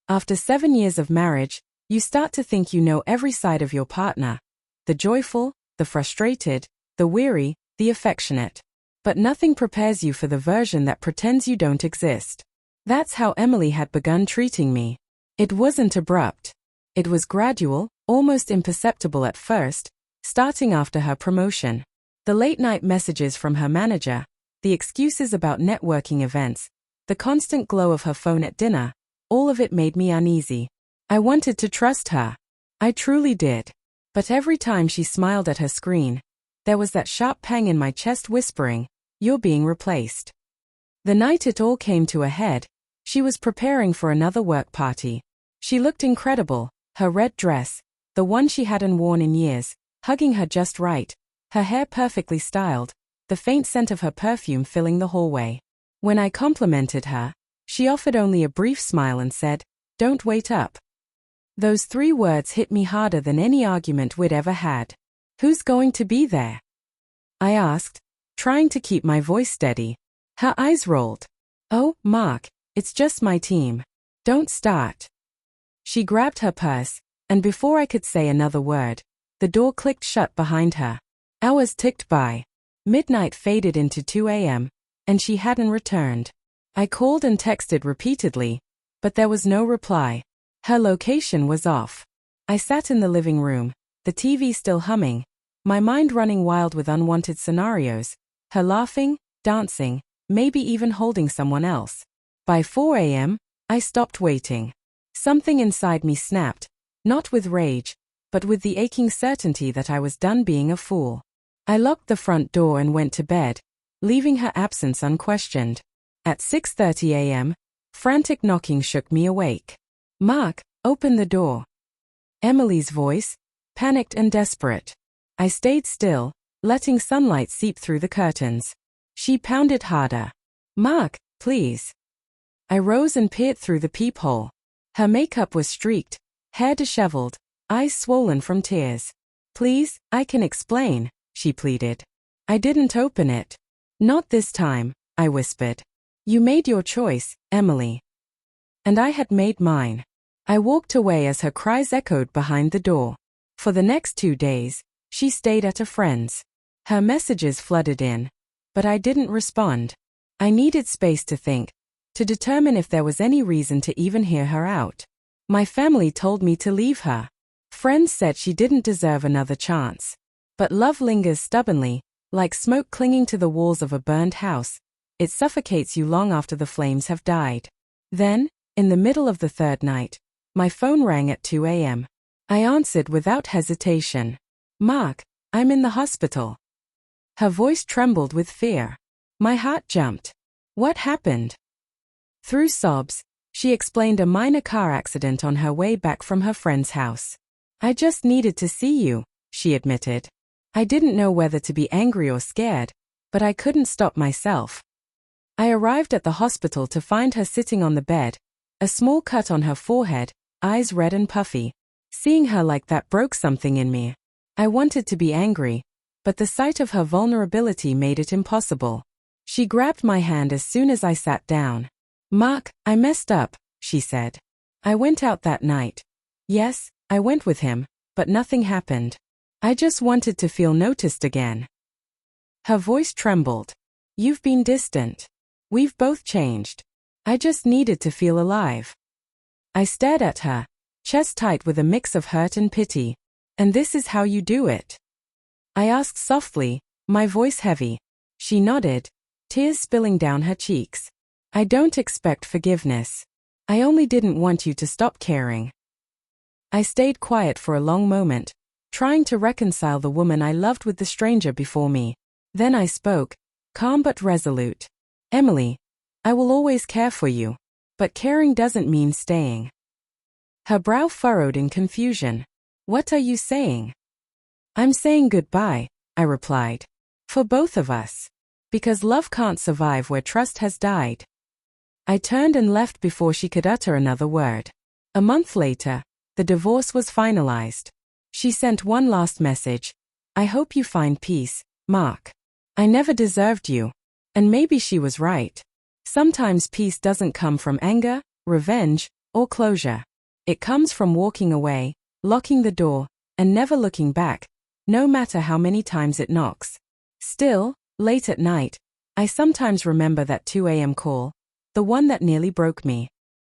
After 7 years of marriage, you start to think you know every side of your partner. The joyful, the frustrated, the weary, the affectionate. But nothing prepares you for the version that pretends you don't exist. That's how Emily had begun treating me. It wasn't abrupt. It was gradual, almost imperceptible at first, starting after her promotion. The late-night messages from her manager, the excuses about networking events, the constant glow of her phone at dinner, all of it made me uneasy. I wanted to trust her. I truly did. But every time she smiled at her screen, there was that sharp pang in my chest whispering, "You're being replaced." The night it all came to a head, she was preparing for another work party. She looked incredible, her red dress, the one she hadn't worn in years, hugging her just right, her hair perfectly styled, the faint scent of her perfume filling the hallway. When I complimented her, she offered only a brief smile and said, "Don't wait up." Those 3 words hit me harder than any argument we'd ever had. "Who's going to be there?" I asked, trying to keep my voice steady. Her eyes rolled. "Oh, Mark, it's just my team. Don't start." She grabbed her purse, and before I could say another word, the door clicked shut behind her. Hours ticked by. Midnight faded into 2 a.m., and she hadn't returned. I called and texted repeatedly, but there was no reply. Her location was off. I sat in the living room, the TV still humming, my mind running wild with unwanted scenarios, her laughing, dancing, maybe even holding someone else. By 4 a.m., I stopped waiting. Something inside me snapped, not with rage, but with the aching certainty that I was done being a fool. I locked the front door and went to bed, leaving her absence unquestioned. At 6:30 a.m., frantic knocking shook me awake. "Mark, open the door." Emily's voice, panicked and desperate. I stayed still, letting sunlight seep through the curtains. She pounded harder. "Mark, please." I rose and peered through the peephole. Her makeup was streaked, hair disheveled, eyes swollen from tears. "Please, I can explain," she pleaded. I didn't open it. "Not this time," I whispered. "You made your choice, Emily." And I had made mine. I walked away as her cries echoed behind the door. For the next 2 days, she stayed at a friend's. Her messages flooded in, but I didn't respond. I needed space to think, to determine if there was any reason to even hear her out. My family told me to leave her. Friends said she didn't deserve another chance. But love lingers stubbornly, like smoke clinging to the walls of a burned house. It suffocates you long after the flames have died. Then, in the middle of the 3rd night, my phone rang at 2 a.m. I answered without hesitation. "Mark, I'm in the hospital." Her voice trembled with fear. My heart jumped. "What happened?" Through sobs, she explained a minor car accident on her way back from her friend's house. "I just needed to see you," she admitted. I didn't know whether to be angry or scared, but I couldn't stop myself. I arrived at the hospital to find her sitting on the bed, a small cut on her forehead, eyes red and puffy. Seeing her like that broke something in me. I wanted to be angry, but the sight of her vulnerability made it impossible. She grabbed my hand as soon as I sat down. "Mark, I messed up," she said. "I went out that night. Yes, I went with him, but nothing happened. I just wanted to feel noticed again." Her voice trembled. "You've been distant. We've both changed. I just needed to feel alive." I stared at her, chest tight with a mix of hurt and pity. "And this is how you do it?" I asked softly, my voice heavy. She nodded, tears spilling down her cheeks. "I don't expect forgiveness. I only didn't want you to stop caring." I stayed quiet for a long moment, trying to reconcile the woman I loved with the stranger before me. Then I spoke, calm but resolute. "Emily, I will always care for you, but caring doesn't mean staying." Her brow furrowed in confusion. "What are you saying?" "I'm saying goodbye," I replied. "For both of us. Because love can't survive where trust has died." I turned and left before she could utter another word. A month later, the divorce was finalized. She sent one last message. "I hope you find peace, Mark. I never deserved you." And maybe she was right. Sometimes peace doesn't come from anger, revenge, or closure. It comes from walking away, locking the door, and never looking back, no matter how many times it knocks. Still, late at night, I sometimes remember that 2 a.m. call, the one that nearly broke me.